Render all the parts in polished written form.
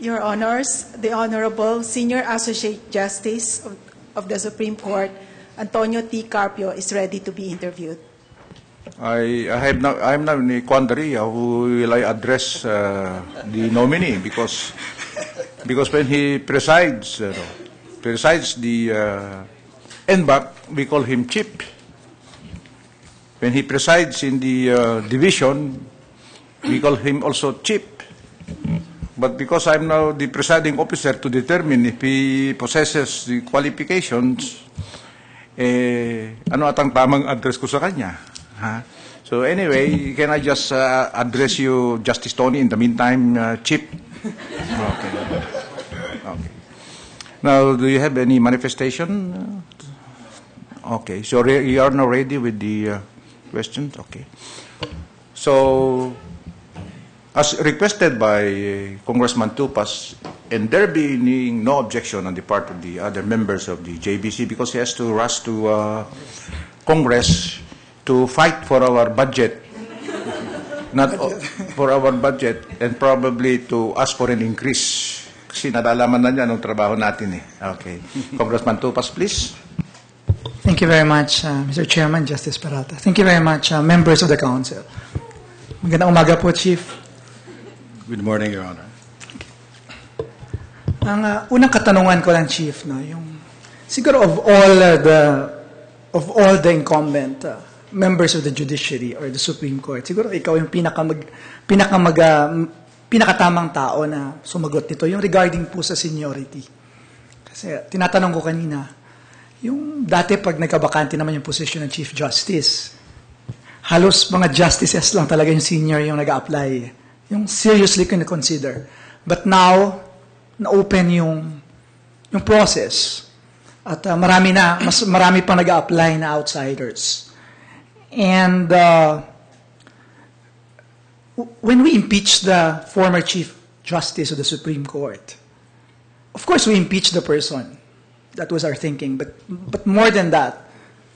Your Honors, the Honorable Senior Associate Justice of the Supreme Court, Antonio T. Carpio, is ready to be interviewed. I'm now in a quandary. Who will I address the nominee? Because when he presides the NBAC, we call him Chief. When he presides in the division, we call him also Chief. But because I'm now the presiding officer to determine if he possesses the qualifications, ano atang tamang address ko sa kanya? Huh? So anyway, can I just address you, Justice Tony, in the meantime, Chief? Okay. Okay. Now, do you have any manifestation? Okay. So you are now ready with the questions? Okay. So, as requested by Congressman Tupas, and there being no objection on the part of the other members of the JBC, because he has to rush to Congress to fight for our budget, not for our budget, and probably to ask for an increase. Kasi nadalaman na niya ng trabaho natin eh. Okay. Congressman Tupas, please. Thank you very much, Mr. Chairman, Justice Peralta. Thank you very much, members of the Council. Magandang umaga po, Chief. Good morning, Your Honor. Ang unang katanungan ko lang, Chief, no, yung siguro of all the incumbent members of the judiciary or the Supreme Court, siguro ikaw yung pinakatamang tao na sumagot nito, yung regarding po sa seniority. Kasi tinatanong ko kanina, yung dati pag nagkabakante naman yung position ng Chief Justice, halos mga justices lang talaga yung senior yung nag-a-apply. Yung seriously consider. But now, na-open yung process. At mas marami pang nag-a-apply na outsiders. And when we impeached the former Chief Justice of the Supreme Court, of course we impeached the person. That was our thinking. But more than that,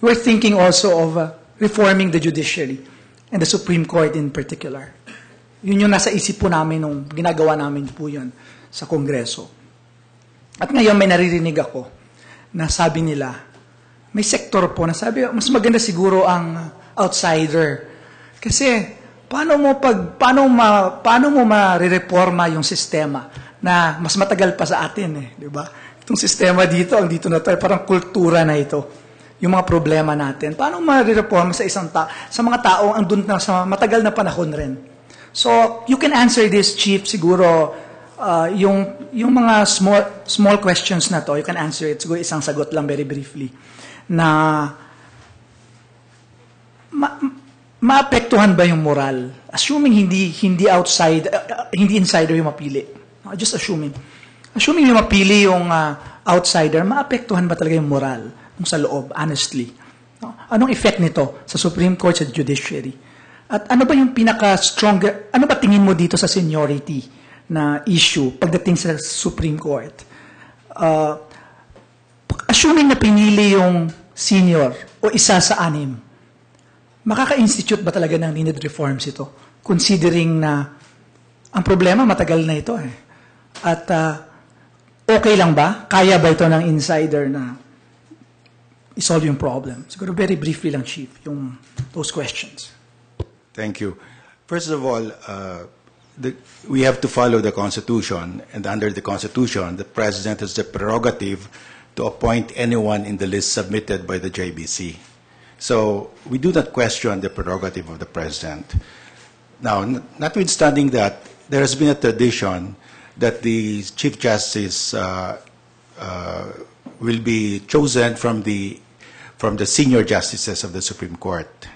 we're thinking also of reforming the judiciary and the Supreme Court in particular. Yun yung nasa isip po namin nung ginagawa namin po yun sa Kongreso. At ngayon may naririnig ako na sabi nila, may sektor po na sabi, mas maganda siguro ang outsider. Kasi paano mo ma-reforma yung sistema na mas matagal pa sa atin eh, di ba? Itong sistema dito, ang dito na tayo, parang kultura na ito. Yung mga problema natin. Paano ma-reforma sa sa mga taong andun na sa matagal na panahon rin? So, you can answer this, Chief, siguro, yung mga small questions na to, you can answer it, siguro isang sagot lang very briefly, na maapektuhan ba yung moral? Assuming hindi insider yung mapili. Just assuming. Assuming yung mapili yung outsider, maapektuhan ba talaga yung moral sa loob, honestly? Anong effect nito sa Supreme Court, sa judiciary? At ano ba yung ano ba tingin mo dito sa seniority na issue pagdating sa Supreme Court? Assuming na pinili yung senior o isa sa anim, makaka-institute ba talaga ng needed reforms ito? Considering na ang problema matagal na ito eh. At okay lang ba? Kaya ba ito ng insider na isolve yung problem? Siguro very briefly lang, Chief, yung those questions. Thank you. First of all, we have to follow the Constitution, and under the Constitution, the President has the prerogative to appoint anyone in the list submitted by the JBC. So we do not question the prerogative of the President. Now, notwithstanding that, there has been a tradition that the Chief Justice will be chosen from the senior justices of the Supreme Court.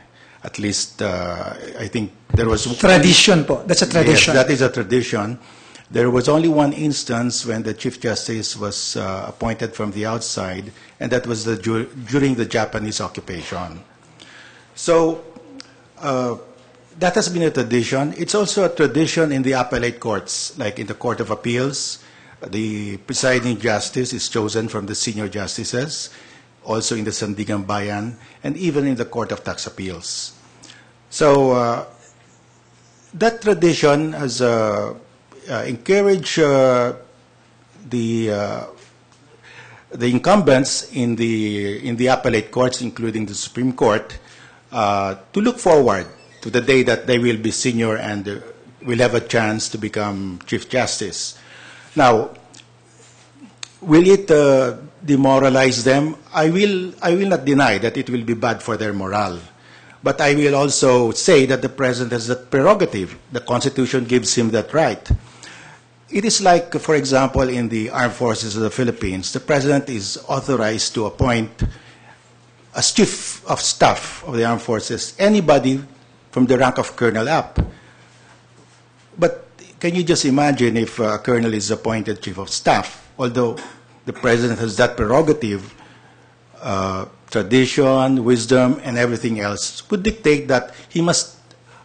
At least, I think there was... Tradition po. That's a tradition. Yes, that is a tradition. There was only one instance when the Chief Justice was appointed from the outside, and that was during the Japanese occupation. So, that has been a tradition. It's also a tradition in the appellate courts, like in the Court of Appeals. The presiding justice is chosen from the senior justices, also in the Sandigan Bayan, and even in the Court of Tax Appeals. So that tradition has encourage the incumbents in the appellate courts, including the Supreme Court, to look forward to the day that they will be senior and will have a chance to become Chief Justice. Now, will it demoralize them? I will not deny that it will be bad for their morale. But I will also say that the President has that prerogative. The Constitution gives him that right. It is like, for example, in the Armed Forces of the Philippines, the President is authorized to appoint as Chief of Staff of the Armed Forces anybody from the rank of Colonel up. But can you just imagine if a Colonel is appointed Chief of Staff? Although the President has that prerogative, tradition, wisdom, and everything else would dictate that he must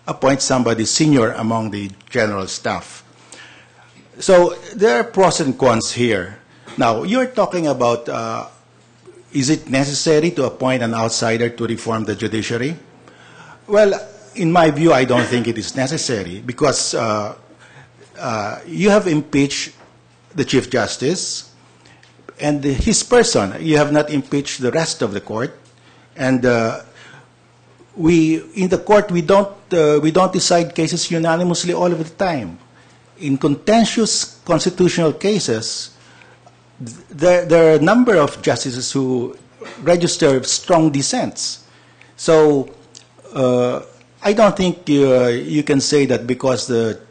appoint somebody senior among the general staff. So there are pros and cons here. Now, you're talking about, is it necessary to appoint an outsider to reform the judiciary? Well, in my view, I don't think it is necessary because you have impeached the Chief Justice and his person. You have not impeached the rest of the court. And in the court, we don't decide cases unanimously all of the time. In contentious constitutional cases, there are a number of justices who register strong dissents. So I don't think you can say that because the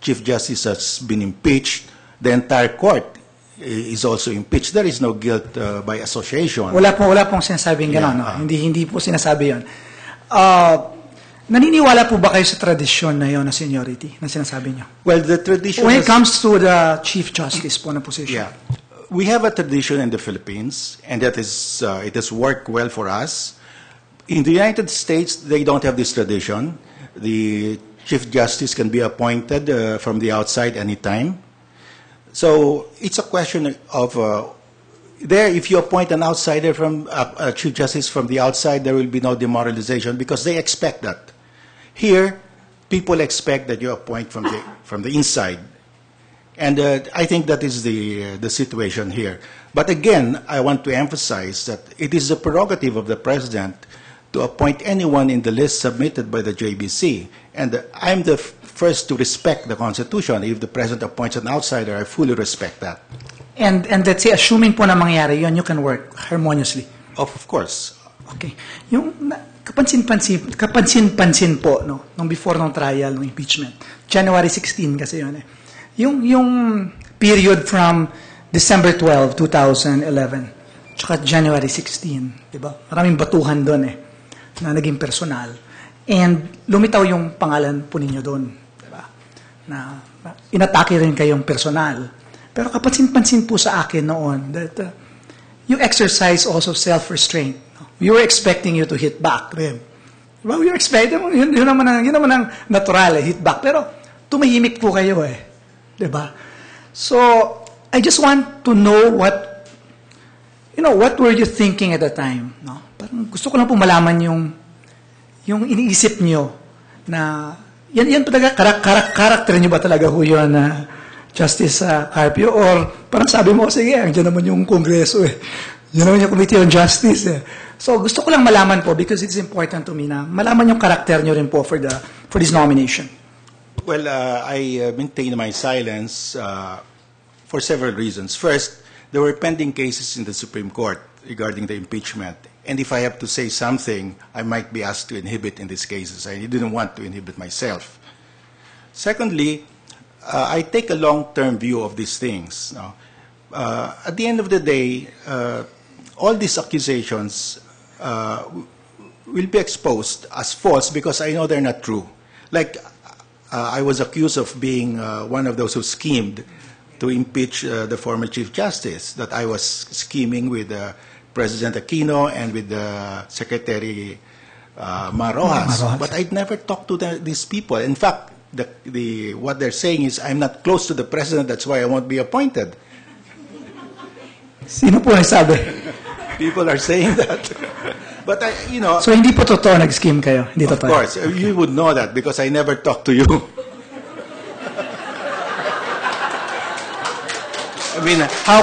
Chief Justice has been impeached, the entire court is also impeached. There is no guilt by association. Wala pong sinasabing gano'n. No? Hindi po sinasabi yun. Naniniwala po ba kayo sa tradisyon na yun na seniority na sinasabi niyo? Well, the tradition When it comes to the Chief Justice po na position. Yeah. We have a tradition in the Philippines, and that is, it has worked well for us. In the United States, they don't have this tradition. The Chief Justice can be appointed from the outside anytime. So it's a question of, there, if you appoint an outsider from a Chief Justice from the outside, there will be no demoralization because they expect that. Here, people expect that you appoint from the inside. And I think that is the situation here. But again, I want to emphasize that it is the prerogative of the President to appoint anyone in the list submitted by the JBC. And I'm the first to respect the Constitution. If the President appoints an outsider, I fully respect that. And let's say, assuming po na mangyari yun, you can work harmoniously. Of course. Okay. Yung kapansin-pansin po, no, nung before ng trial, ng impeachment, January 16 kasi yun eh. Yung period from December 12, 2011, tsaka January 16, di ba? Maraming batuhan doon eh, na naging personal. And lumitaw yung pangalan po ninyo doon, di ba? Na inatake rin kayong personal. Pero kapansin-pansin po sa akin noon that you exercise also self-restraint. We were expecting you to hit back rin. Diba? We were expecting, yun naman ang natural, hit back. Pero tumahimik po kayo eh. Diba? So, I just want to know what were you thinking at the time? No? Parang gusto ko lang po malaman yung iniisip nyo na, yan pa talaga, karakter nyo ba talaga ho yun na Justice Carpio? Or parang sabi mo, sige, dyan naman yung Kongreso eh. Yan naman yung Committee on Justice eh. So, gusto ko lang malaman po because it's important to me na malaman yung karakter nyo rin po for this nomination. Well, I maintain my silence for several reasons. First, there were pending cases in the Supreme Court regarding the impeachment. And if I have to say something, I might be asked to inhibit in these cases. I didn't want to inhibit myself. Secondly, I take a long-term view of these things. No? At the end of the day, all these accusations will be exposed as false because I know they're not true. Like, I was accused of being one of those who schemed to impeach the former Chief Justice, that I was scheming with President Aquino and with Secretary Marojas. But I'd never talked to these people. In fact, what they're saying is, I'm not close to the President, that's why I won't be appointed. Sino po nagsabi? People are saying that. But So hindi po totoo nag-scheme kayo? Hindi of totoo? course, you would know that because I never talked to you. I mean, how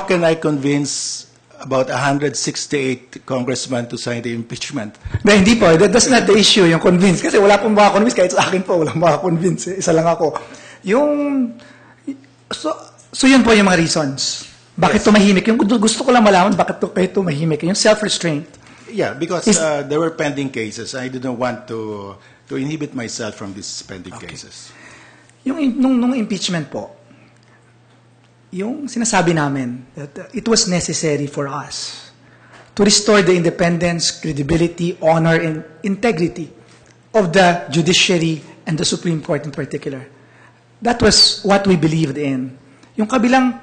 can I convince about 168 congressmen to sign the impeachment? Hindi po. That's not the issue, yung convince. Kasi wala pong makakonvince. Kahit sa akin po, walang makakonvince. Isa lang ako. So yun po yung mga reasons. Bakit tumahimik? Yung gusto ko lang malaman, bakit kayo tumahimik? Yung self-restraint. Yeah, because there were pending cases. I didn't want to inhibit myself from these pending cases. Nung impeachment po, yung sinasabi namin that it was necessary for us to restore the independence, credibility, honor, and integrity of the judiciary and the Supreme Court in particular. That was what we believed in. May kabilang